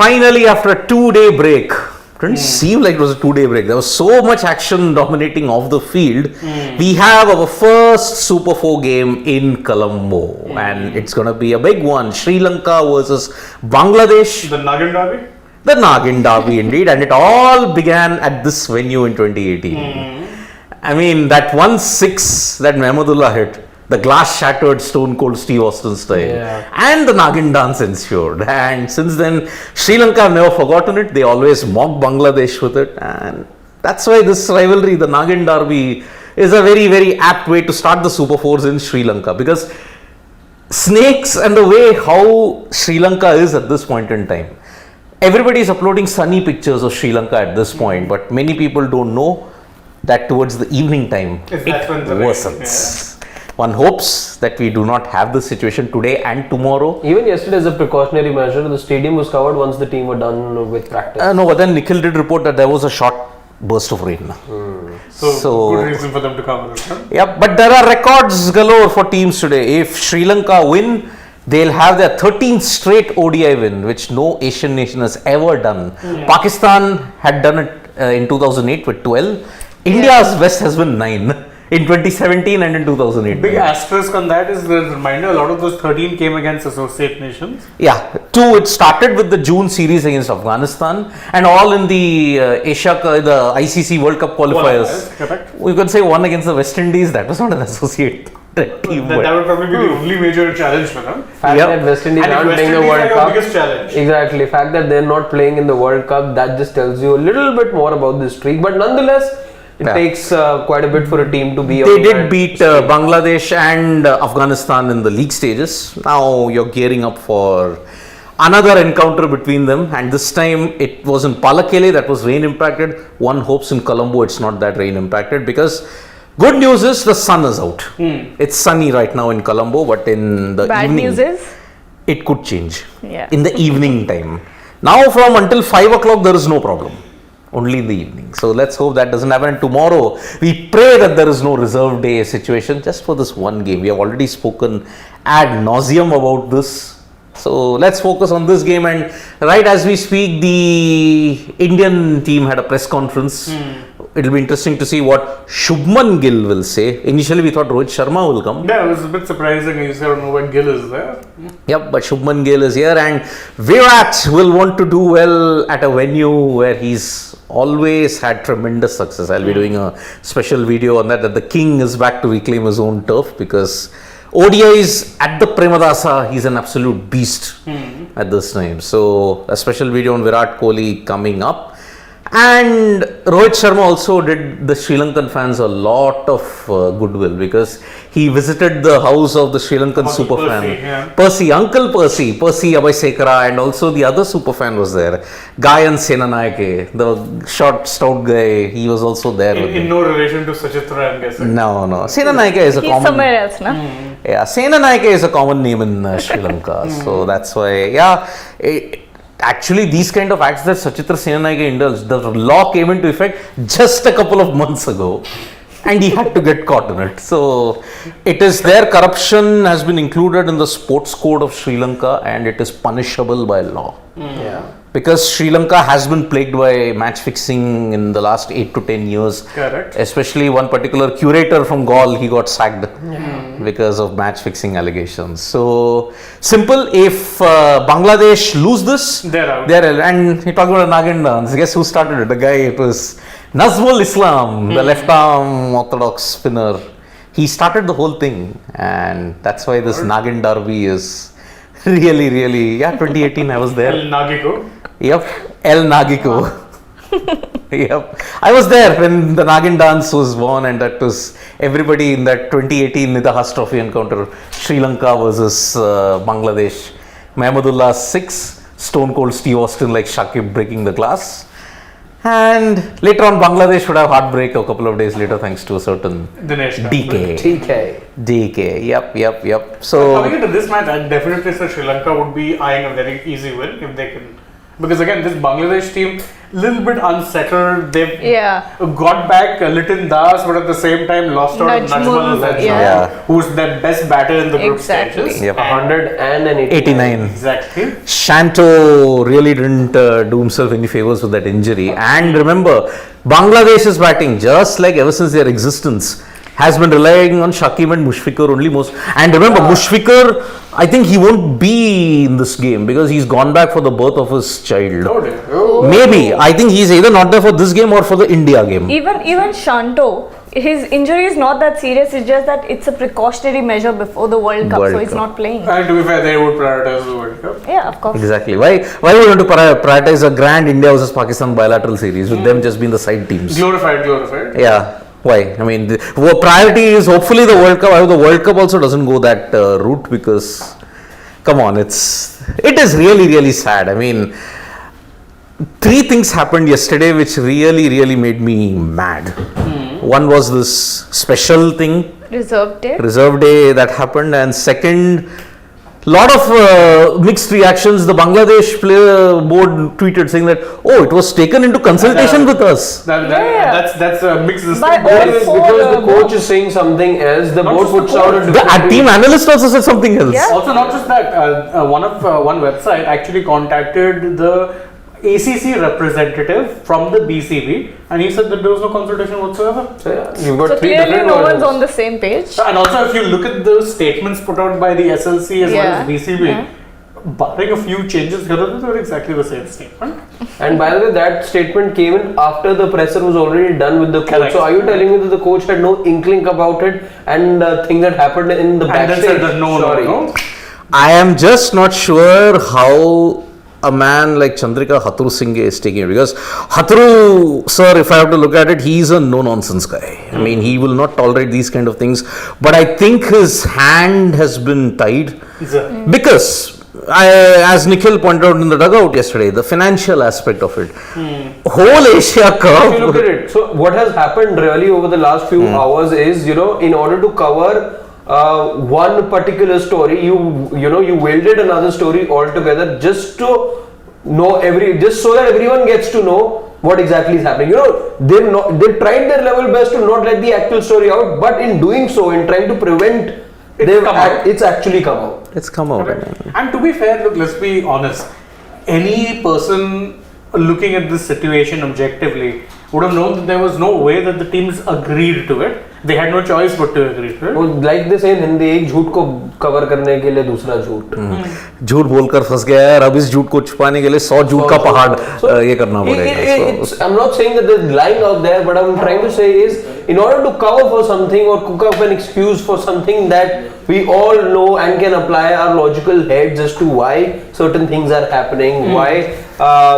finally, after a 2-day break, didn't seem like it was a 2-day break. There was so much action dominating off the field. We have our first Super 4 game in Colombo, and it's going to be a big one. Sri Lanka versus Bangladesh. The Nagin Derby? The Nagin Derby, indeed, and it all began at this venue in 2018. I mean, that 1-6 that Mahmudullah hit, the glass shattered Stone Cold Steve Austin style, and the Nagin dance ensued. And since then, Sri Lanka have never forgotten it. They always mock Bangladesh with it, and that's why this rivalry, the Nagin Derby, is a very, very apt way to start the Super Fours in Sri Lanka, because snakes and the way how Sri Lanka is at this point in time. Everybody is uploading sunny pictures of Sri Lanka at this point, but many people don't know that towards the evening time it worsens. One hopes that we do not have this situation today and tomorrow. Even yesterday, as a precautionary measure, the stadium was covered once the team were done with practice. No, but then Nikhil did report that there was a short burst of rain. So good reason for them to cover it. Huh? Yeah, but there are records galore for teams today. If Sri Lanka win, they'll have their 13th straight ODI win, which no Asian nation has ever done. Pakistan had done it in 2008 with 12. India's best has been 9 in 2017 and in 2008. Big asterisk on that is the reminder, a lot of those 13 came against associate nations. Yeah, 2, it started with the June series against Afghanistan, and all in the the ICC World Cup qualifiers. Correct. We could say 1 against the West Indies. That was not an associate team. That would probably be the only major challenge for them. Fact that West Indies aren't playing the World Cup. Biggest challenge. Exactly. Fact that they're not playing in the World Cup, that just tells you a little bit more about this streak. But nonetheless, it takes quite a bit for a team to be. They did beat Bangladesh and Afghanistan in the league stages. Now you're gearing up for another encounter between them, and this time it was in Palakele that was rain impacted. One hopes in Colombo it's not that rain impacted, because good news is the sun is out. It's sunny right now in Colombo, but in the Bad evening, news is? it could change. Yeah. In the evening time. Now from until 5 o'clock there is no problem. Only in the evening. So let's hope that doesn't happen. And tomorrow, we pray that there is no reserve day situation just for this one game. We have already spoken ad nauseum about this. So let's focus on this game. And right as we speak, the Indian team had a press conference. It'll be interesting to see what Shubman Gill will say. Initially, we thought Rohit Sharma will come. Yeah, it was a bit surprising. You said, no, when Gill is there. Yep, but Shubman Gill is here, and Virat will want to do well at a venue where he's always had tremendous success. I'll be doing a special video on that the king is back to reclaim his own turf, because ODIs at the Premadasa, he's an absolute beast at this time. So a special video on Virat Kohli coming up. And Rohit Sharma also did the Sri Lankan fans a lot of goodwill, because he visited the house of the Sri Lankan super fan. Percy, Uncle Percy Abhaisekara, and also the other super fan was there. Gayan Senanayake, the short, stout guy, he was also there. In no relation to Sachitra, I'm guessing. No. Senanayake is a He's common... somewhere else, no? Yeah, Senanayake is a common name in Sri Lanka. So that's why, actually, these kind of acts that Sachitra Senanayake indulged, the law came into effect just a couple of months ago, and he had to get caught in it. So, it is their corruption has been included in the sports code of Sri Lanka, and it is punishable by law. Because Sri Lanka has been plagued by match fixing in the last 8 to 10 years. Correct. Especially one particular curator from Gaul, he got sacked because of match fixing allegations. So simple, if Bangladesh lose this, they're out. And he talked about a Nagin dance. Guess who started it? The guy, it was Nazmul Islam, the left arm orthodox spinner. He started the whole thing, and that's why this Nagin Derby is really, 2018 I was there. El Nagiko. Yep, El Nagiko. Yep, I was there when the Nagin dance was won, and that was everybody in that 2018 Nidahas Trophy encounter, Sri Lanka versus Bangladesh. Mahmudullah 6, Stone Cold Steve Austin like Shakib breaking the glass. And later on, Bangladesh would have heartbreak a couple of days later, thanks to a certain DK. Yep. So coming into this match, I'd definitely say Sri Lanka would be eyeing a very easy win if they can Because again, this Bangladesh team, little bit unsettled. They've Yeah. got back Litin Das, but at the same time lost out on Najmul, Najmul, yeah. who's their best batter in the group Exactly. stages. Yep. 189. Exactly. Shanto really didn't do himself any favors with that injury. And remember, Bangladesh's batting, just like ever since their existence, has been relying on Shakib and Mushfiqur only most. And remember, Mushfiqur, I think he won't be in this game because he's gone back for the birth of his child. Oh dear. Oh. Maybe. I think he's either not there for this game or for the India game. Even Shanto, his injury is not that serious. It's just that it's a precautionary measure before the World Cup, World so he's Cup. not playing. And to be fair, they would prioritize the World Cup. Yeah, of course. Exactly. Why would you want to prioritize a grand India versus Pakistan bilateral series with them just being the side teams? Glorified. Yeah. Why? I mean, the priority is hopefully the World Cup. I hope the World Cup also doesn't go that route because, come on, it is really sad. I mean, 3 things happened yesterday which really made me mad. One was this special thing, Reserve day. reserve day that happened, and second, lot of mixed reactions. The Bangladesh player board tweeted saying that, oh, it was taken into consultation with us. Yeah. That's a mixed By system. all Because the coach is saying something else, the Not board just the puts out a coach. different The team analyst also said something else. Yeah. Also, not just that, one website actually contacted the ACC representative from the BCB, and he said that there was no consultation whatsoever. So yeah, you've got So 3 clearly different no versions. one's on the same page. And also, if you look at the statements put out by the SLC as well as BCB, barring a few changes here, they were exactly the same statement. And by the way, that statement came in after the presser was already done with the coach. Correct. So are you telling me that the coach had no inkling about it and things that happened in the And then backstage? said that Sorry. no. I am just not sure how a man like Chandrika Hathur Singh is taking it, because Hathur, sir, if I have to look at it, he's a no-nonsense guy. I mean, he will not tolerate these kind of things. But I think his hand has been tied because, as Nikhil pointed out in the dugout yesterday, the financial aspect of it. Whole Asia If you look at Cup. it, so what has happened really over the last few hours is, in order to cover one particular story, you wielded another story altogether just to know just so that everyone gets to know what exactly is happening. They tried their level best to not let the actual story out, but in doing so, in trying to prevent, it's actually come out. It's come out. And to be fair, look, let's be honest. Any person looking at this situation objectively would have known that there was no way that the teams agreed to it. They had no choice but to agree to it. Like they say in Hindi, एक झूठ को cover करने के लिए दूसरा झूठ. झूठ बोलकर फंस गया है, अब इस झूठ को छुपाने के लिए 100 झूठ का पहाड़ ये करना पड़ेगा. I'm not saying that they're lying out there, but I'm trying to say is, in order to cover for something or cook up an excuse for something that we all know and can apply our logical heads as to why certain things are happening, why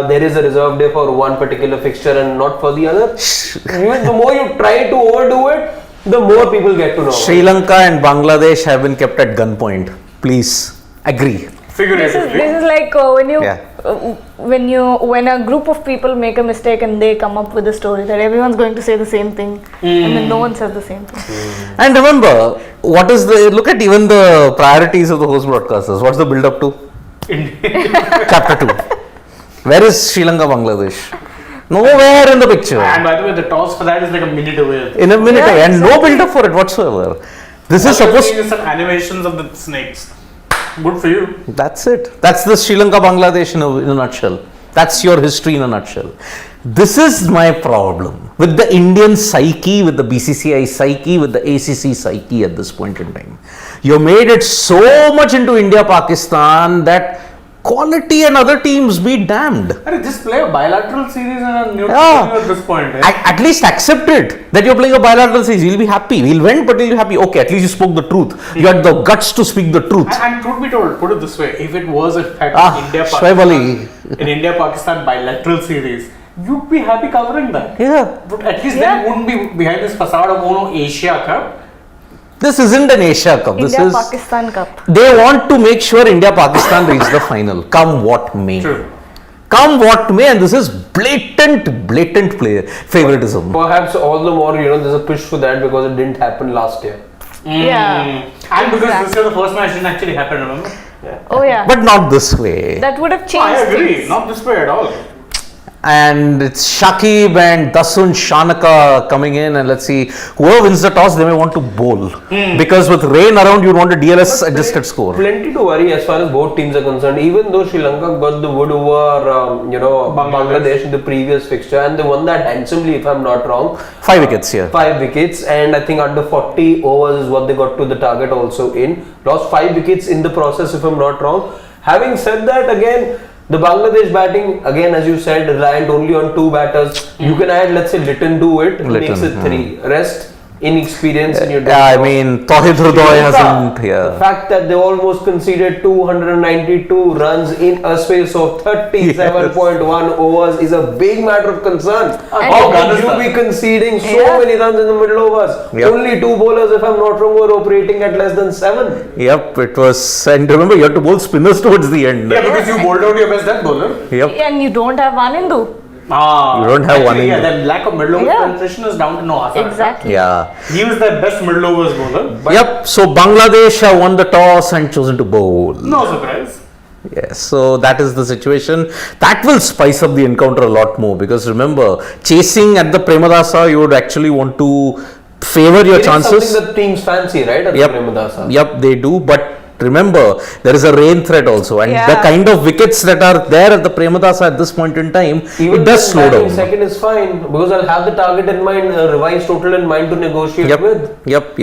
there is a reserve day for one particular fixture and not for the other. The more you try to overdo it, the more people get to know. Sri Lanka and Bangladesh have been kept at gunpoint. Please agree. Figuratively. This is like when a group of people make a mistake and they come up with a story that everyone's going to say the same thing, and then no one says the same thing. And remember, look at even the priorities of the host broadcasters. What's the build up to? Chapter 2. Where is Sri Lanka, Bangladesh? Nowhere in the picture. And by the way, the toss for that is like a minute away. In a minute Yeah, away, and no exactly. build up for it whatsoever. This is All you're supposed. seeing is some animations of the snakes. Good for you. That's it. That's the Sri Lanka Bangladesh in a nutshell. That's your history in a nutshell. This is my problem with the Indian psyche, with the BCCI psyche, with the ACC psyche at this point in time. You made it so much into India-Pakistan that quality and other teams be damned. Just play a bilateral series and a neutral Yeah. at this point. At least accept it that you're playing a bilateral series. You'll be happy. We'll win, but you'll be happy. Okay, at least you spoke the truth. You had the guts to speak the truth. And truth be told, put it this way, if it was in fact Shoaib Ali. India-Pakistan bilateral series, you'd be happy covering that. Yeah. But at least then you wouldn't be behind this facade of Asia Cup. This isn't an Asia Cup. This is India-Pakistan Cup. They want to make sure India-Pakistan reach the final, come what may. True. Come what may, and this is blatant favoritism. Perhaps all the more, there's a push for that because it didn't happen last year. Yeah. And because this year the first match didn't actually happen, remember? Oh yeah. but not this way. That would have I changed agree. things. Not this way at all. And it's Shakib and Dasun Shanaka coming in, and let's see, whoever wins the toss, they may want to bowl. Because with rain around, you want a DLS adjusted score. Plenty to worry as far as both teams are concerned. Even though Sri Lanka got the wood over, Bangladesh in the previous fixture, and they won that handsomely, if I'm not wrong. 5 wickets here. 5 wickets, and I think under 40 overs is what they got to the target also in. Lost 5 wickets in the process, if I'm not wrong. Having said that, again, the Bangladesh batting, again, as you said, reliant only on 2 batters. You can add, let's say, Litton to it, makes it 3. Rest, inexperience in your I mean, Tauhid Hrudoy hasn't. The fact that they almost conceded 292 runs in a space of 37.1 overs is a big matter of concern. How could you be conceding so many runs in the middle overs? Only 2 bowlers, if I'm not wrong, were operating at less than 7. Yep, it was. And remember, you had to bowl spinners towards the end. Yeah, because you bowled out your best death bowler. Yep. And you don't have Vanindu. You don't have one in Yeah, the- the lack of middle over penetration is down to no Assam. Exactly. Yeah. He was the best middle overs bowler. But Yep. So Bangladesh have won the toss and chosen to bowl. no surprise. Yes. So that is the situation. That will spice up the encounter a lot more, because remember, chasing at the Premadasa, you would actually want to favor your It is chances. something that teams fancy, right? At the Premadasa. Yep, they do. But remember, there is a rain threat also, and the kind of wickets that are there at the Premadasa at this point in time, Even it does slow down. Second is fine, because I'll have the target in mind, revised total in mind to negotiate with. Yep.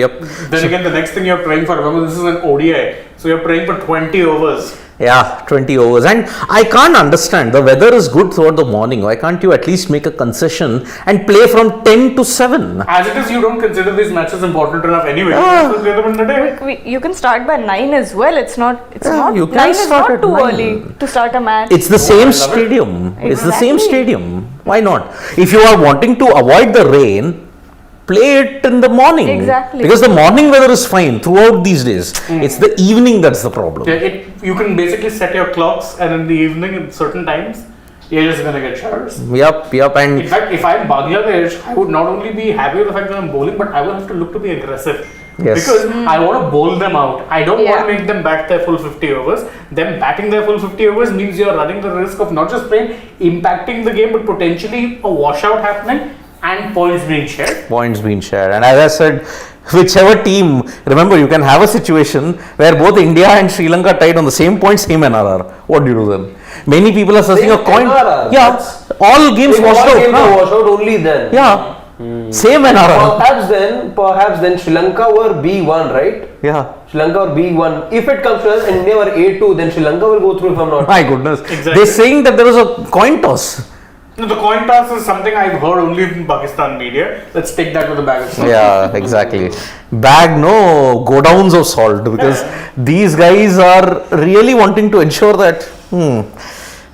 Then again, the next thing you're praying for, remember, this is an ODI. So you're praying for 20 overs. Yeah, 20 overs. And I can't understand, the weather is good throughout the morning. Why can't you at least make a concession and play from 10 to 7? As it is, you don't consider these matches important enough anyway. Ah. So play them in the day. You can start by 9 as well. It's not. you can 9 is start not at too 9. early to start a match. It's the same stadium. It's the same stadium. Why not? If you are wanting to avoid the rain, play it in the morning. Exactly. Because the morning weather is fine throughout these days. It's the evening that's the problem. Yeah, you can basically set your clocks, and in the evening at certain times, you're just gonna get showers. Yep. And In fact, if I'm Bangladesh, I would not only be happy with the fact that I'm bowling, but I will have to look to be aggressive. Yes. Because I want to bowl them out. I don't want Yeah. to make them bat their full 50 overs. Them batting their full 50 overs means you're running the risk of not just playing, impacting the game, but potentially a washout happening and points being shared. points being shared. And as I said, whichever team, remember, you can have a situation where both India and Sri Lanka tied on the same points, same NRR. What do you do then? Many people are searching a Same coin. NRR, Yeah, all games If washed all out. games Huh? are washed out only then. Yeah, same NRR. Perhaps then Sri Lanka were B1, right? Yeah. Sri Lanka were B1. If it comes to us and India were A2, then Sri Lanka will go through, if I'm not. My goodness. Exactly. They're saying that there was a coin toss. No, the coin toss is something I've heard only in Pakistan media. Let's take that with a bag of salt. Yeah, exactly. Bag no go downs of salt, because these guys are really wanting to ensure that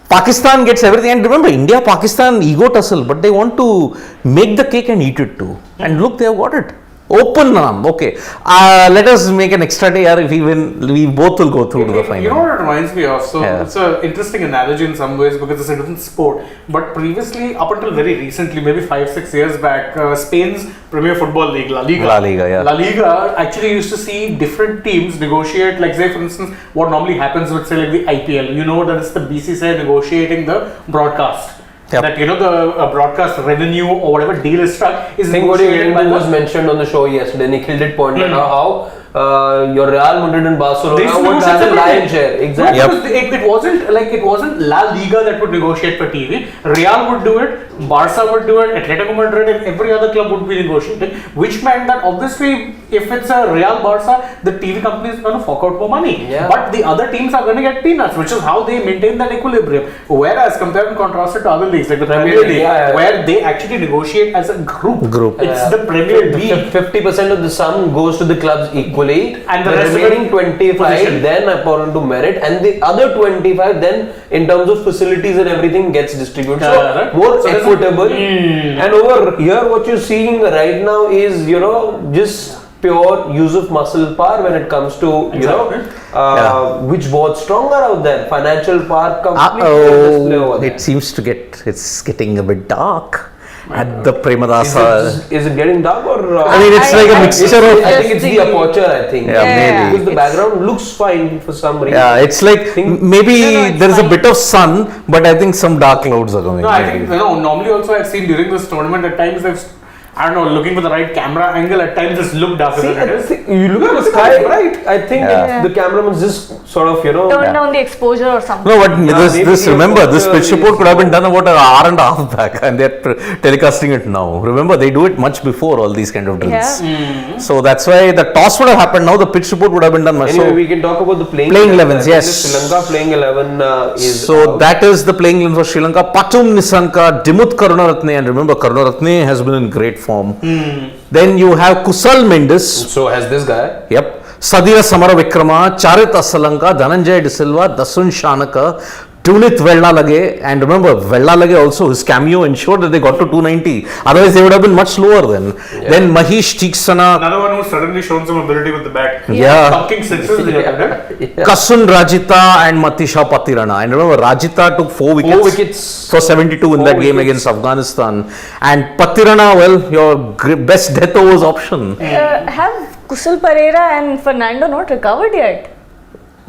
Pakistan gets everything. And remember, India Pakistan ego tussle, but they want to make the cake and eat it too. And look, they have got it. Open Nam. Okay. Let us make an extra day, if we win, we both will go through to the final. You know what it reminds me of? So Yeah. it's an interesting analogy in some ways because it's a different sport. But previously, up until very recently, maybe 5-6 years back, Spain's Premier Football League, La Liga. La Liga, yeah. La Liga actually used to see different teams negotiate, like say for instance, what normally happens with say like the IPL. You know that it's the BCCI negotiating the broadcast. Yep. That you know the broadcast revenue or whatever deal is struck is I think what you negotiated by was the mentioned on the show yesterday. Nikhil did point out how your Real Madrid and They Barcelona used to would negotiate have a separately. lion share. Exactly. Yep. Because it wasn't La Liga that would negotiate for TV. Real would do it, Barca would do it, Atletico Madrid and every other club would be negotiating. Which meant that obviously if it's a Real Barca, the TV company is going to fork out more money. Yeah. But the other teams are going to get peanuts, which is how they maintain that equilibrium. Whereas compared and contrasted to other leagues like the Premier League, where they actually negotiate as a group. It's the Premier League. 50% of the sum goes to the clubs equally, And the the rest of remaining it 25 position. then according to merit, and the other 25 then in terms of facilities and everything gets distributed. Right. So more So there's equitable. And over here, what you're seeing right now is just pure use of muscle power when it comes to which board's stronger out there, financial power company. It seems to it's getting a bit dark. at the Premadasa. Is it getting dark or? I mean, it's like a mixture of. I think it's the aperture. I think. Yeah, maybe. Because the background looks fine for some reason. Yeah, it's like maybe it's there is a fine. bit of sun, but I think some dark clouds are coming. No, I think normally also I've seen during this tournament at times I don't know, looking for the right camera angle, at times just look darker See, than it I is. think you look at the sky, right? I think Yeah. the cameraman just sort of, Turn down the exposure or something. No, but maybe this the remember, this aperture pitch report could have been done about an hour and a half back, and they're telecasting it now. Remember, they do it much before all these kind of drills. Yeah. So that's why the toss would have happened. Now the pitch report would have been done much. Anyway, So, we can talk about the playing 11s, I think yes. the Sri Lanka playing 11 is. so out. that is the playing 11 for Sri Lanka. Patum Nisanka, Dimuth Karunaratne, and remember Karunaratne has been in great form. Then you have Kusal Mendes. So has this guy. Yep. Sadira Samara Vikrama, Charit Asalanka, Dhananjay De Silva, Dasun Shanaka, Tunit Vellalage, and remember Vellalage also, his cameo ensured that they got to 290. Otherwise they would have been much lower then. Then Mahesh Tiksana, Another one who's suddenly shown some ability with the bat. Yeah. Talking sixes they have done. Kasun Rajita, and Matisha Patirana. And remember Rajita took 4 wickets. 4 wickets. For 72 in that game against Afghanistan. And Patirana, well, your best death overs option. Have Kusal Pereira and Fernando not recovered yet?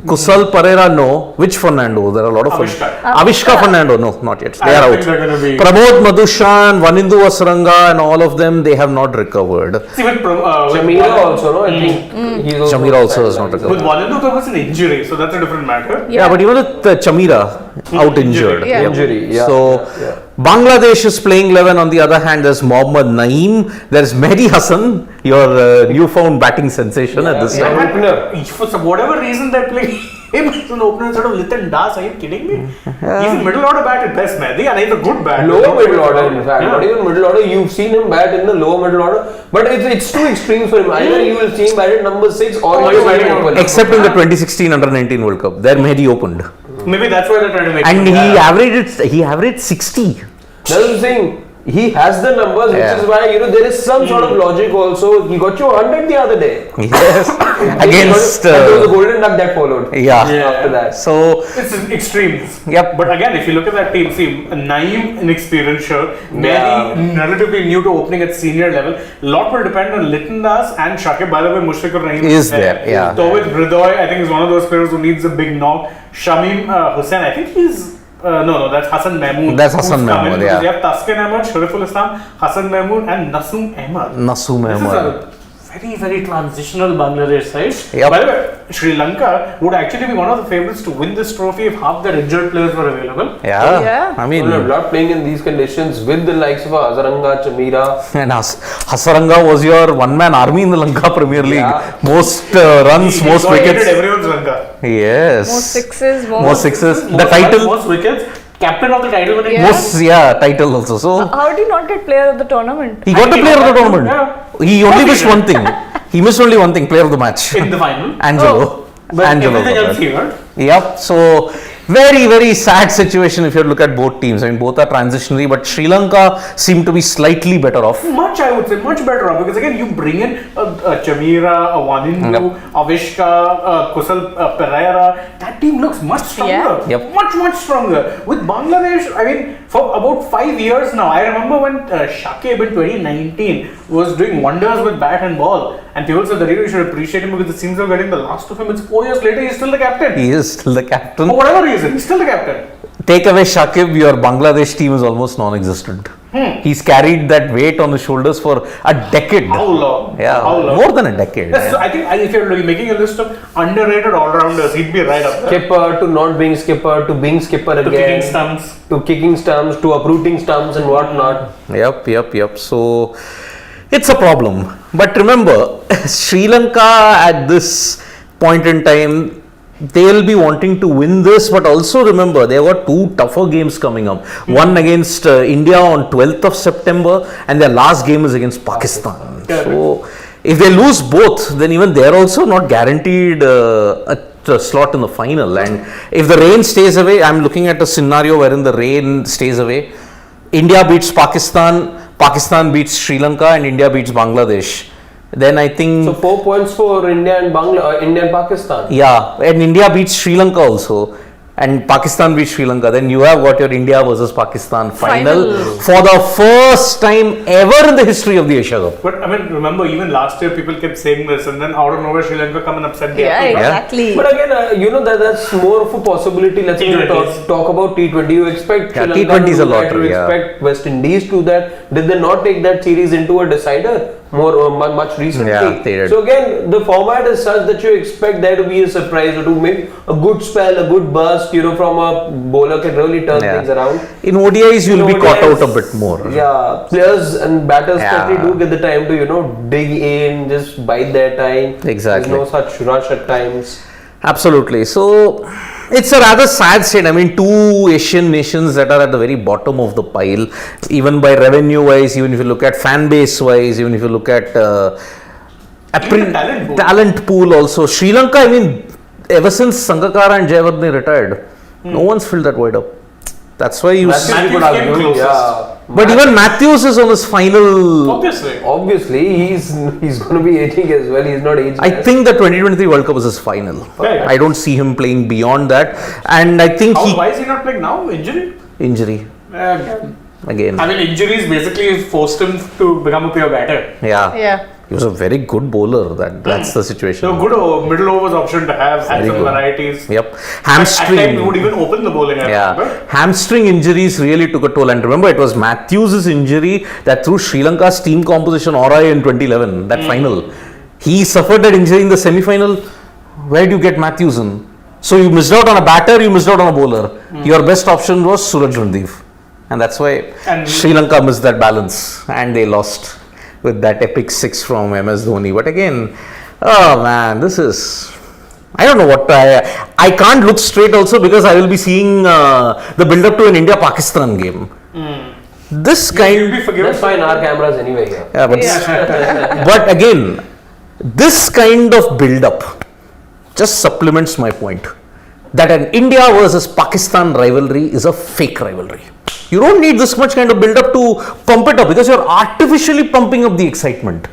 Kusal Pereira, no. Which Fernando? There are a lot of Avishka. Avishka Fernando, no, not yet. They I are don't out. think they're gonna be. Pramod Madhushan, Vanindu Asaranga, and all of them, they have not recovered. See, with Shamira also, no? I think he's also. Shamira also has not With recovered. Valindu, there was an injury, so that's a different matter. Yeah, but even with Chamira, out injured. Yeah. Injury, yeah. So, yeah. Bangladesh is playing 11. On the other hand, there's Mohammad Naeem, there's Mehdi Hassan, your newfound batting sensation at this Yeah. time. Opener. For some whatever reason they're playing him as an opener instead of Litan Das. Are you kidding me? He's a middle order bat at best, Mehdi, and he's a good bat. Lower middle order, in fact. Yeah. Not even middle order. You've seen him bat in the lower middle order. But it's too extreme for him. Either you will see him bat at number 6 or he's he's batting batting open. Except in the 2016 Under-19 World Cup, there Mehdi opened. Maybe that's why they're trying to make And him. he averaged 60. That's what I'm saying. He has the numbers, which Yeah. is why there is some sort of logic also. He got you 100 the other day. Yes. Against. And there was a golden duck that followed. Yeah. After that. So, It's extremes. Yep. But again, if you look at that team, see, Naeem inexperienced, sure. Yeah. Mehdi relatively new to opening at senior level. Lot will depend on Litan Das and Shakib. By the way, Mushrikul Naeem Is there, yeah. Tawhid Hridoy, I think, is one of those players who needs a big knock. Shamim Hussain, I think he's. No, that's Hassan Mahmood. That's Hassan who's come in Mahmood, because yeah. You have Taskin Ahmed, Shariful Islam, Hassan Mahmood, and Nasoom Ahmed. Nasoom This is Ahmed. a very, very transitional Bangladesh side. Yep. By the way, Sri Lanka would actually be one of the favorites to win this trophy if half their injured players were available. Yeah. Yeah. I mean, Well, not playing in these conditions with the likes of Azaranga, Chamira. and Hasaranga was your one-man army in the Lanka Premier League. Yeah. Most runs, most dominated wickets. everyone's Lanka. Yes. More sixes, More sixes. The Most title. runs, most wickets. Captain of the title winning. Yeah. Most, title also. So, How did he not get player of the tournament? he got the player of the tournament. Yeah. He only What missed he one thing. He missed only one thing, player of the match. In the final. Angelo. But Angelo. everything got else that. he earned. Yep. So very, very sad situation if you look at both teams. I mean, both are transitionary, but Sri Lanka seem to be slightly better off. Much, I would say, much better off because again, you bring in a Chamira, a Wanindu, Avishka, Kusal Pereira. That team looks much stronger. Yeah. Yep. Much stronger. With Bangladesh, I mean, for about 5 years now, I remember when Shakib in 2019 was doing wonders with bat and ball, and people said that you should appreciate him because it seems they're getting the last of him. It's 4 years later, he's still the captain. He is still the captain. For whatever reason, he's still the captain. Take away Shakib, your Bangladesh team is almost non-existent. He's carried that weight on his shoulders for a decade. How long? Yeah, How long? more than a decade. Yes, so I think if you're making a list of underrated all-rounders, he'd be right up there. Skipper to not being skipper to being skipper To again. kicking stumps. To kicking stumps to uprooting stumps and whatnot. Yep. So it's a problem. But remember, Sri Lanka at this point in time, they'll be wanting to win this, but also remember they've got 2 tougher games coming up. One against India on 12th of September, and their last game is against Pakistan. So if they lose both, then even they're also not guaranteed a slot in the final. And if the rain stays away, I'm looking at a scenario wherein the rain stays away. India beats Pakistan, Pakistan beats Sri Lanka, and India beats Bangladesh. Then I think. So 4 points for India and Pakistan. Yeah, and India beats Sri Lanka also. and Pakistan beat Sri Lanka, then you have got your India versus Pakistan final Final. for the first time ever in the history of the Asia Cup. But I mean, remember, even last year people kept saying this, and then out of nowhere, Sri Lanka come and upset the Yeah, apple cart. exactly. But again, that's more of a possibility. Let's say T20s. talk about T20. You expect Yeah, Sri Lanka T20 to is a do that, lottery, you yeah. expect West Indies to do that. Did they not take that series into a decider much recently? Yeah, they did. So again, the format is such that you expect there to be a surprise or to maybe a good spell, a good burst, from a bowler can really turn Yeah. things around. In ODIs, you'll be caught out ODIs, a bit more. Yeah, players and batters Yeah. especially do get the time to dig in, just bide their time. Exactly. There's no such rush at times. Absolutely. So it's a rather sad state. I mean, two Asian nations that are at the very bottom of the pile, even by revenue wise, even if you look at fan base wise, even if you look at Even the talent pool also. Sri Lanka, I mean, ever since Sangakkara and Jayawardene retired, no one's filled that void up. That's why you see. Matthews, you could Matthews came argue, closest. yeah. But even Matthews is on his final. Obviously. He's going to be aging as well. He's not aging. I think the 2023 World Cup is his final. Yeah. I don't see him playing beyond that. And I think Why is he not playing now? Injury? injury again. I mean, injuries basically forced him to become a pure batter. Yeah. Yeah. He was a very good bowler. That's the situation. So good middle overs option to have, had Very some good. varieties. Yep. At Hamstring. times, he would even open the bowling. I remember. Yeah. Hamstring injuries really took a toll. And remember, it was Matthews' injury that threw Sri Lanka's team composition awry in 2011, that final. He suffered that injury in the semi-final. Where do you get Matthews in? So you missed out on a batter, you missed out on a bowler. Your best option was Suraj Randeep. And that's why And- Sri Lanka missed that balance and they lost with that epic 6 from MS Dhoni. But again, oh man, this is... I don't know what I can't look straight also because I will be seeing the build-up to an India-Pakistan game. This You'll kind... be forgiven. That's fine. Our cameras anyway here. Yeah, but, but again, this kind of build-up just supplements my point that an India versus Pakistan rivalry is a fake rivalry. You don't need this much kind of build-up to pump it up because you're artificially pumping up the excitement.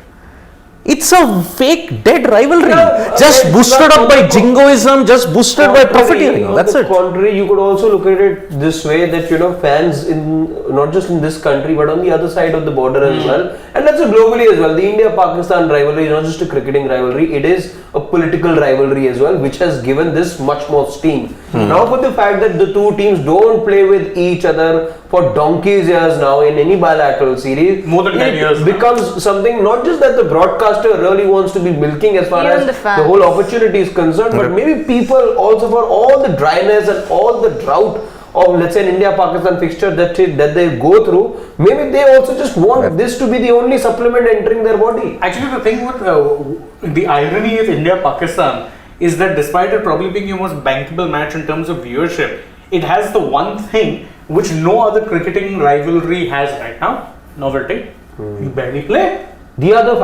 It's a fake dead rivalry, Yeah, just okay, boosted but up by on the- jingoism, just boosted by profiteering. On That's the it. contrary, you could also look at it this way that fans in not just in this country but on the other side of the border as well, and that's globally as well. The India-Pakistan rivalry is not just a cricketing rivalry; it is a political rivalry as well, which has given this much more steam. Now, for the fact that the two teams don't play with each other for donkey's years now in any bilateral series, More than 10 years it now. becomes something not just that the broadcaster really wants to be milking as far Even as the fans. the whole opportunity is concerned, but maybe people also for all the dryness and all the drought of, let's say, an India-Pakistan fixture that they go through, maybe they also just want this to be the only supplement entering their body. Actually, the thing with the irony of India-Pakistan is that despite it probably being your most bankable match in terms of viewership, it has the one thing which no other cricketing rivalry has right now: novelty. You barely play. The other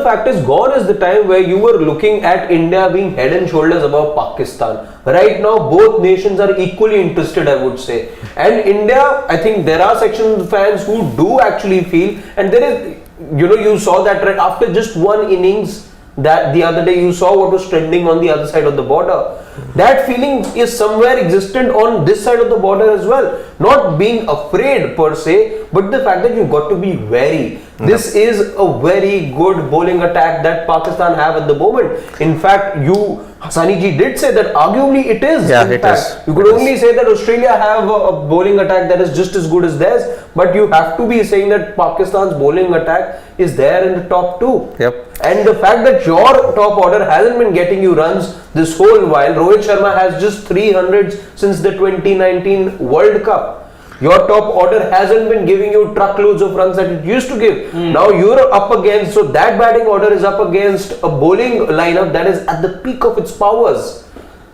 fact is gone is the time where you were looking at India being head and shoulders above Pakistan. Right now, both nations are equally interested, I would say. And India, I think there are sections of fans who do actually feel, and there is, you saw that right after just one innings. That the other day you saw what was trending on the other side of the border. That feeling is somewhere existent on this side of the border as well. Not being afraid per se, but the fact that you've got to be wary. This is a very good bowling attack that Pakistan have at the moment. In fact, Hassani ji did say that arguably it is. Yeah, in it fact, is. you could only say that Australia have a bowling attack that is just as good as theirs, but you have to be saying that Pakistan's bowling attack is there in the top 2. Yep. And the fact that your top order hasn't been getting you runs this whole while, Rohit Sharma has just 300s since the 2019 World Cup. Your top order hasn't been giving you truckloads of runs that it used to give. Now you're up against, so that batting order is up against a bowling lineup that is at the peak of its powers.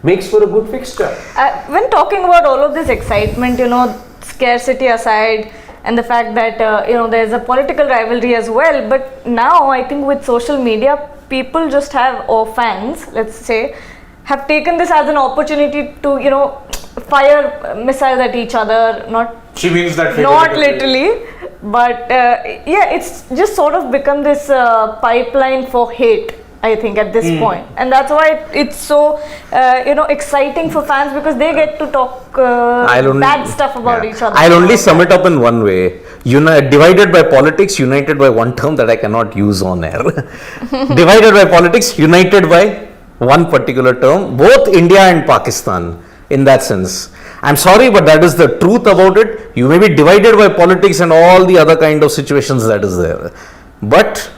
Makes for a good fixture. When talking about all of this excitement, scarcity aside, and the fact that there's a political rivalry as well, but now I think with social media, people just have, or fans, let's say, have taken this as an opportunity to fire missiles at each other. She means that Not figuratively. literally, but it's just sort of become this pipeline for hate. I think at this point, and that's why it's so exciting for fans because they get to talk bad stuff about each other. I'll only sum it up in one way. Divided by politics, united by one term that I cannot use on air. Divided by politics, united by one particular term, both India and Pakistan in that sense. I'm sorry, but that is the truth about it. You may be divided by politics and all the other kind of situations that is there, but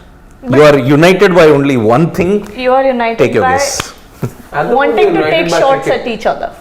you are united by only one thing. You are united Take your by guess. wanting to take shots at each other.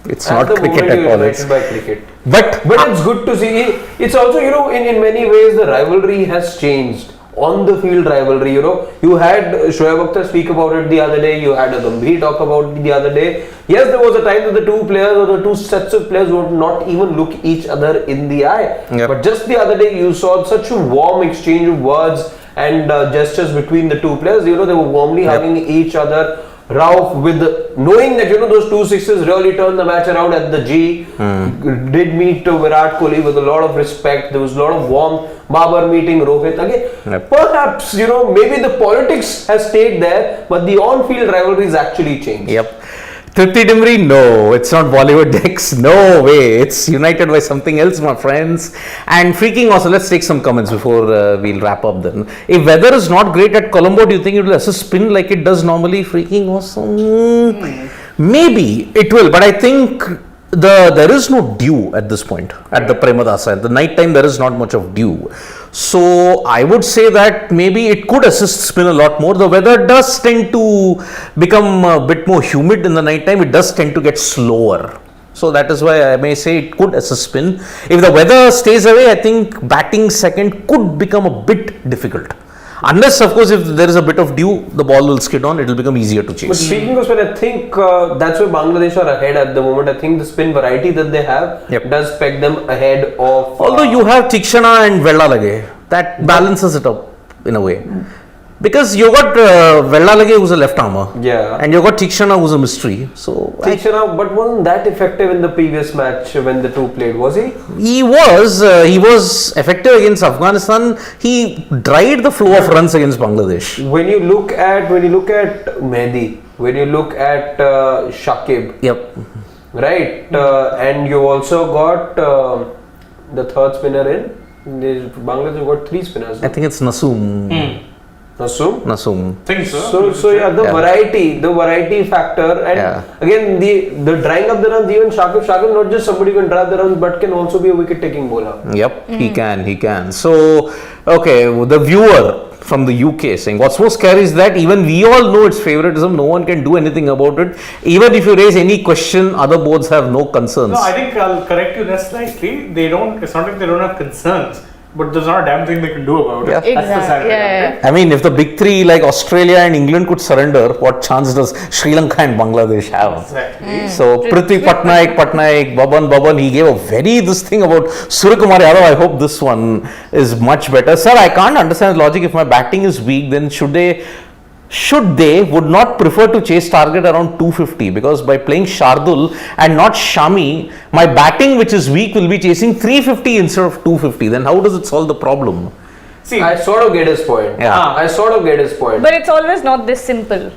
It's not cricket at all. It's by cricket. But it's good to see. It's also, in many ways, the rivalry has changed. On the field rivalry, you had Shoaib Akhtar speak about it the other day, you had a Gambhir talk about it the other day. Yes, there was a time that the two players or the two sets of players would not even look each other in the eye. Yep. But just the other day, you saw such a warm exchange of words and gestures between the two players. They were warmly hugging each other. Rauf, with knowing that those 2 sixes really turned the match around at the G, did meet Virat Kohli with a lot of respect. There was a lot of warmth. Babar meeting Rohit again. Perhaps maybe the politics has stayed there, but the on-field rivalries actually changed. Yep. Tripti Dimri, no, it's not Bollywood X, no way, it's united by something else, my friends. And freaking also, let's take some comments before we'll wrap up then. If weather is not great at Colombo, do you think it will assist spin like it does normally? Freaking awesome. Maybe it will, but I think there is no dew at this point at the Premadasa. At the night time, there is not much of dew. So I would say that maybe it could assist spin a lot more. The weather does tend to become a bit more humid in the night time. It does tend to get slower. So that is why I may say it could assist spin. If the weather stays away, I think batting second could become a bit difficult. Unless, of course, if there is a bit of dew, the ball will skid on, it will become easier to chase. But speaking of spin, I think that's where Bangladesh are ahead at the moment. I think the spin variety that they have does peg them ahead of... Although you have Tikshana and Vellalage, that balances it up in a way. Because you got Vellalage who's a left armer. Yeah. And you got Tikshana who's a mystery. So Tikshana, but wasn't that effective in the previous match when the two played, was he? He was effective against Afghanistan. He dried the flow of runs against Bangladesh. When you look at Mehdi, when you look at Shakib, Yep. right, and you also got the third spinner in Bangladesh. Got 3 spinners. I think it's Nasum. Nasum. Think so. So yeah, the variety factor, and again the drying up the runs. Even Shakib not just somebody who can drive the runs, but can also be a wicket taking bowler. Yep, he can. So okay, the viewer from the UK saying what's more scary is that even we all know it's favoritism. No one can do anything about it. Even if you raise any question, other boards have no concerns. No, I think I'll correct you there slightly. It's not like they don't have concerns. But there's not a damn thing they can do about it. Yeah. That's the sad reality. I mean, if the big three like Australia and England could surrender, what chance does Sri Lanka and Bangladesh have? Exactly. So, Prithvi Patnaik, Baban, he gave a this thing about Suryakumar Yadav. I hope this one is much better. Sir, I can't understand the logic. If my batting is weak, then should they would not prefer to chase target around 250, because by playing Shardul and not Shami, my batting which is weak will be chasing 350 instead of 250. Then how does it solve the problem? See, I sort of get his point. I sort of get his point. But it's always not this simple.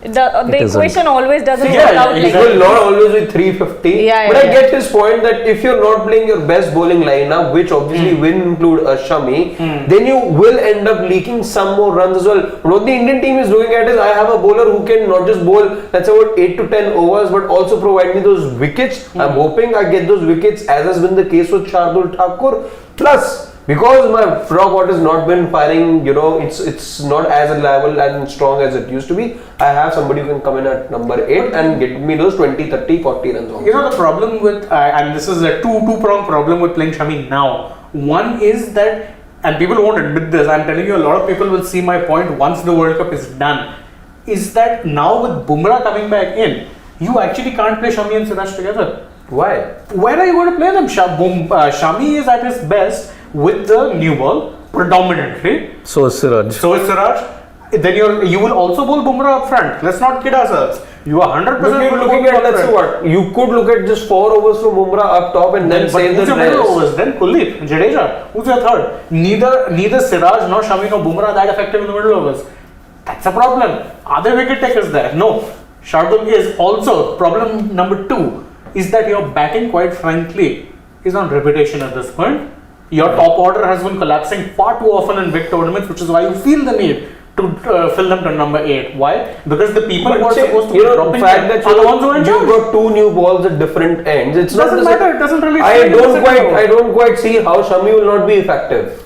The equation always doesn't work out it like will not always be 350. But I get his point that if you're not playing your best bowling lineup, which obviously will include a Shami, then you will end up leaking some more runs as well. What the Indian team is looking at is, I have a bowler who can not just bowl, let's say about 8 to 10 overs, but also provide me those wickets. I'm hoping I get those wickets, as has been the case with Shardul Thakur. Plus, because my frog water has not been firing, it's not as reliable and strong as it used to be. I have somebody who can come in at number 8 and get me those 20, 30, 40 runs. The problem with, and this is a two-pronged problem with playing Shami now. One is that, and people won't admit this, I'm telling you, a lot of people will see my point once the World Cup is done, is that now with Bumrah coming back in, you actually can't play Shami and Siraj together. Why? Where are you going to play them? Shami is at his best with the new ball predominantly. So is Siraj. Then you will also bowl Bumrah up front. Let's not kid ourselves. You are 100% looking at, let's see what, you could look at just 4 overs from Bumrah up top and then save the rest. Overs? Then Kuldeep, Jadeja. Who's your third? Neither Siraj nor Shami nor Bumrah that effective in the middle overs. That's a problem. Are there wicket takers there? No. Shardul is also problem number 2 is that your batting, quite frankly, is on reputation at this point. Your top order has been collapsing far too often in big tournaments, which is why you feel the need to fill them to number 8. Why? Because the people who are supposed to be dropping fact them that are the ones who are in you've charge. got 2 new balls at different ends. It's not Doesn't matter. It doesn't really. I don't quite see how Shami will not be effective.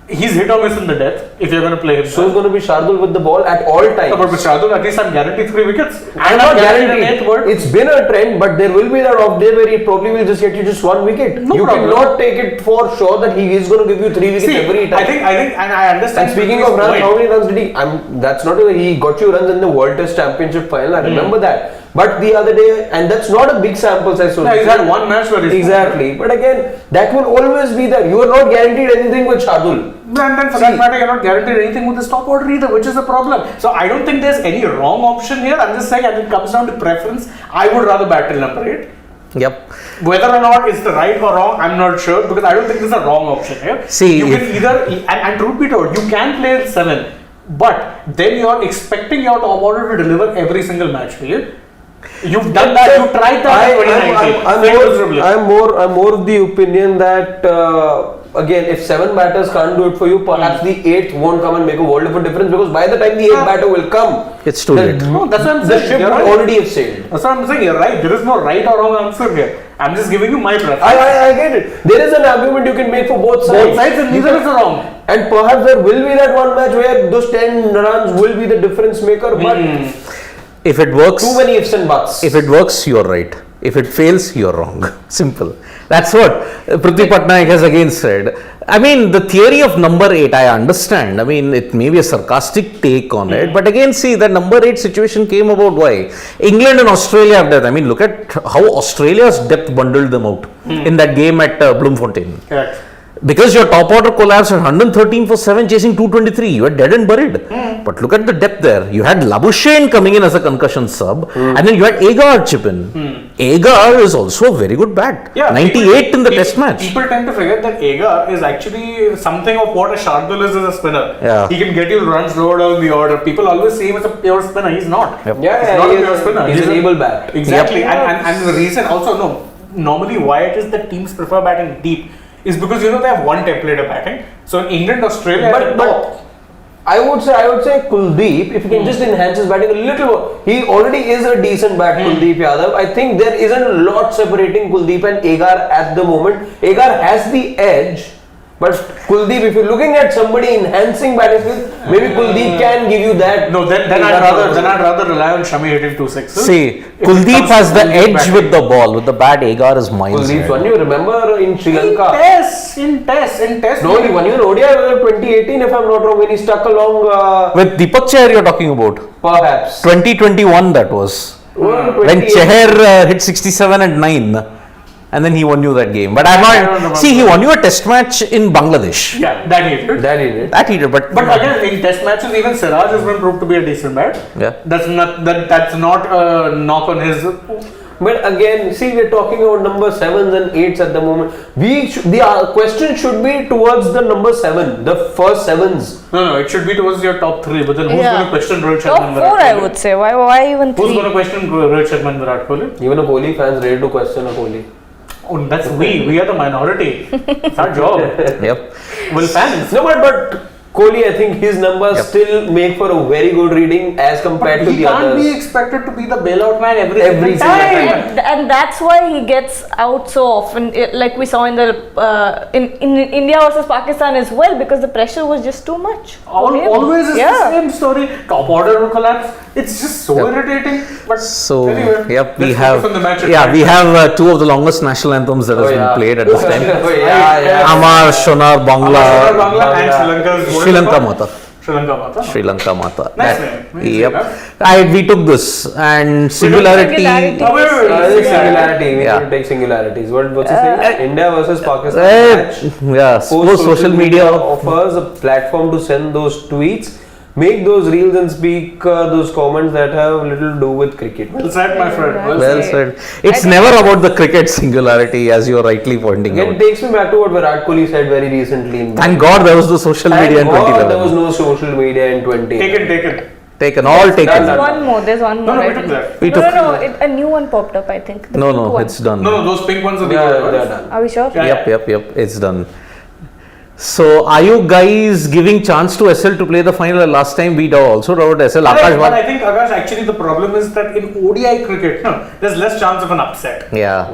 He's hit or miss in the death if you're going to play him. So it's going to be Shardul with the ball at all times. No, but with Shardul, at least I'm guaranteed 3 wickets. I'm And not I'm guaranteed an guaranteed. 8th word. It's been a trend, but there will be that off day where he probably will just get you just 1 wicket. No you problem. cannot take it for sure that he is going to give you 3 wickets See, every time. I think, and I understand. And speaking of runs, how many runs did he? That's not even, he got you runs in the World Test Championship final. I remember that. But the other day, and that's not a big sample size. So Yeah, he's had 1 match where he's exactly. But again, that will always be there. You are not guaranteed anything with Shardul. And then for that matter, you're not guaranteed anything with the top order either, which is a problem. So I don't think there's any wrong option here. I'm just saying, and it comes down to preference. I would rather bat till number 8. Yep. Whether or not it's the right or wrong, I'm not sure, because I don't think there's a wrong option here. See, you can either, and truth be told, you can play 7, but then you're expecting your top order to deliver every single match for you. You've done that. You tried that in 2019. I'm more of the opinion that again, if 7 batters can't do it for you, perhaps the 8th won't come and make a world of a difference, because by the time the 8th batter will come, It's too late. No, that's what I'm the saying. ship You're will right. already have sailed. That's what I'm saying. You're right. There is no right or wrong answer here. I'm just giving you my preference. I get it. There is an argument you can make for both sides. Both sides, and neither is wrong. And perhaps there will be that one match where those 10 runs will be the difference maker, but If it works, too many ifs and buts. if it works, you're right. If it fails, you're wrong. Simple. That's what Prithvi Patnaik has again said. I mean, the theory of number 8, I understand. I mean, it may be a sarcastic take on it, but again, see, that number 8 situation came about why? England and Australia have done. I mean, look at how Australia's depth bundled them out in that game at Bloemfontein. Correct. Because your top order collapsed at 113 for 7, chasing 223. You were dead and buried. But look at the depth there. You had Labuschagne coming in as a concussion sub, and then you had Agar chip in. Agar is also a very good bat. Yeah, 98 in the test match. People tend to forget that Agar is actually something of what a Shardul is as a spinner. Yeah. He can get you runs lower down the order. People always see him as a pure spinner. He's not. Yep. He's not a pure spinner. He's an able bat. Exactly. Yep. And the reason also, no, normally why it is that teams prefer batting deep is because they have one template of batting. So in England, Australia, But I would say Kuldeep, if he can just enhance his batting a little more. He already is a decent bat, Kuldeep Yadav. I think there isn't a lot separating Kuldeep and Agar at the moment. Agar has the edge, but Kuldeep, if you're looking at somebody enhancing batting skills, maybe Kuldeep can give you that. no, then I'd rather rely on Shami hitting 2 sixes. See, Kuldeep has the Kuldeep edge with the ball. With the bat, Agar is miles Kuldeep's ahead. one, you remember in Sri Lanka? In test. No, he won you an ODI 2018, if I'm not wrong, when he stuck along. With Deepak Chahar you're talking about. Perhaps. 2021 that was. When 2018. Chahar hit 67 at 9. And then he won you that game. But I'm I don't not. remember. See, he won you a test match in Bangladesh. Yeah, that he did. That he did. That he did, but But again, in test matches, even Siraj has been proved to be a decent bat. Yeah. That's not a knock on his. But again, see, we're talking about number 7s and 8s at the moment. The question should be towards the number 7, the first 7s. No, it should be towards your top 3. But then who's Yeah. going to question Rohit Top Sharma and 4, Virat I Kohli? would say. Why even Who's 3? going to question Rohit Sharma and Virat Kohli? Even a Kohli fans ready to question a Kohli. Oh, that's we. We are the minority. It's our job. yep. Well, fans. No, but Kohli, I think his numbers Yep. still make for a very good reading as compared But to he the can't others. be expected to be the bailout man every Every single single time. time. And that's why he gets out so often, like we saw in the in India versus Pakistan as well, because the pressure was just too much. for him. Always is Yeah. the same story. Top order will collapse. It's just so Yep. irritating. But So, anyway, yep, we let's have. focus on the match at Yeah, hand. we have 2 of the longest national anthems that has been played at this time. Oh, yeah. Amar, Shonar, Bangla, Bangla and Sri Lanka's Sri Lanka Mata. Sri Lanka Mata. Sri Lanka Mata. Nice That- name. Yep. We took this and singularity. Singularity. Oh, wait. Singularity. We Yeah. need to take singularities. What's he saying? India versus Pakistan match. Yeah, suppose social media. offers a platform to send those tweets. make those reels and speak those comments that have little to do with cricket. Well said, my friend. Well said. It's never about the cricket singularity, as you're rightly pointing Again, it out. takes me back to what Virat Kohli said very recently. Thank God there was no social media in Thank God 2011. there was no social media in 2011. Taken. Taken, all taken. Done. There's one more. No, I we took think. that. We No, took- no, a new one popped up, I think. The pink No, one. it's done. No, those pink ones are the Yeah, good they're ones. done. Are we sure? Yeah. Yep, it's done. So, are you guys giving chance to SL to play the final? Last time we also wrote SL. But Akash I won. think, Akash, actually the problem is that in ODI cricket, there's less chance of an upset. Yeah.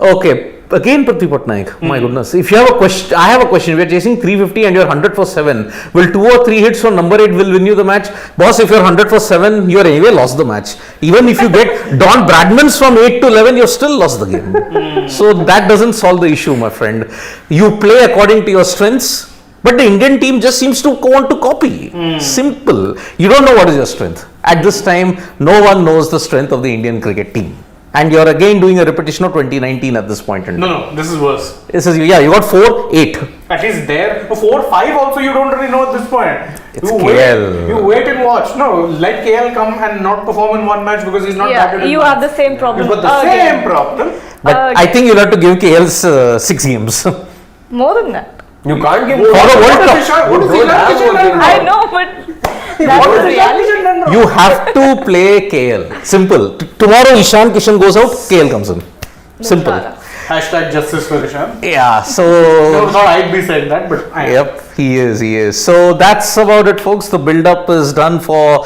Okay. Again, Prithvi Patnaik. My goodness. If you have a question, I have a question. We are chasing 350 and you're 100 for 7. Will 2 or 3 hits from number 8 will win you the match? Boss, if you're 100 for 7, you're anyway lost the match. Even if you get Don Bradman's from 8 to 11, you've still lost the game. So that doesn't solve the issue, my friend. You play according to your strengths. But the Indian team just seems to want to copy. Simple. You don't know what is your strength. At this time, no one knows the strength of the Indian cricket team. And you're again doing a repetition of 2019 at this point in time. No, this is worse. This is, you got 4, 8. At least there, 4, 5 also you don't really know at this point. It's you KL. You wait and watch. No, let KL come and not perform in one match because he's not batted Yeah, in you one. have the same problem. You've got the again. same problem. But I think you'll have to give KL's 6 games. More than that. You can't give For the World Cup. What is don't have Ishan one Kishan game. done I wrong? know, but What that's is the Ishan reality. Kishan done wrong? You have to play KL. Simple. Tomorrow Ishan Kishan goes out, KL comes in. Simple. Hashtag justice for Ishan. Yeah, No, so... not I'd be saying that, but I am. Yep, he is. So that's about it, folks. The build-up is done for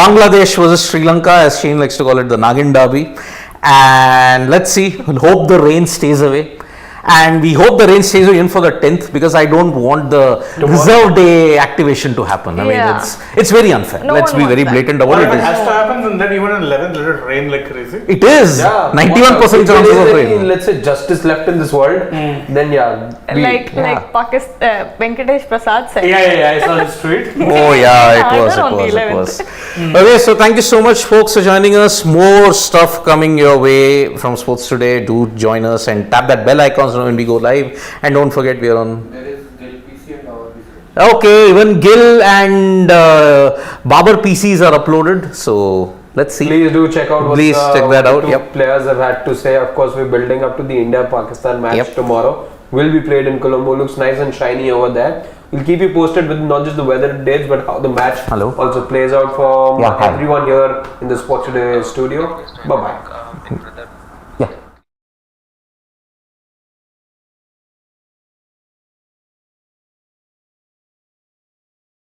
Bangladesh versus Sri Lanka, as Shane likes to call it, the Nagin Derby. And let's see. We'll hope the rain stays away. And we hope the rain stays away even for the 10th, because I don't want the reserve day activation to happen. I mean, Yeah. it's very unfair. No Let's one be wants very that. blatant What about if it. it has to happen and then even in 11th let it rain like crazy? It is. Yeah, 91% if there chances is of any, rain. let's say, justice left in this world, then Like Pakistan, Venkatesh Prasad said. Yeah, I saw his tweet. Oh yeah, it Harder was. on the 11th. Okay, so thank you so much, folks, for joining us. More stuff coming your way from Sports Today. Do join us and tap that bell icon so when we go live. And don't forget, we are on. There is Gil PC and our PC. Okay, even Gil and Babar PCs are uploaded. So let's see. please do check out what Please check that out, two yep. players have had to say. Of course, we're building up to the India-Pakistan match Yep. tomorrow. Will be played in Colombo. Looks nice and shiny over there. We'll keep you posted with not just the weather dates, but how the match Hello. also plays out for Yeah, hi. everyone here in the Sports Today studio. Bye-bye.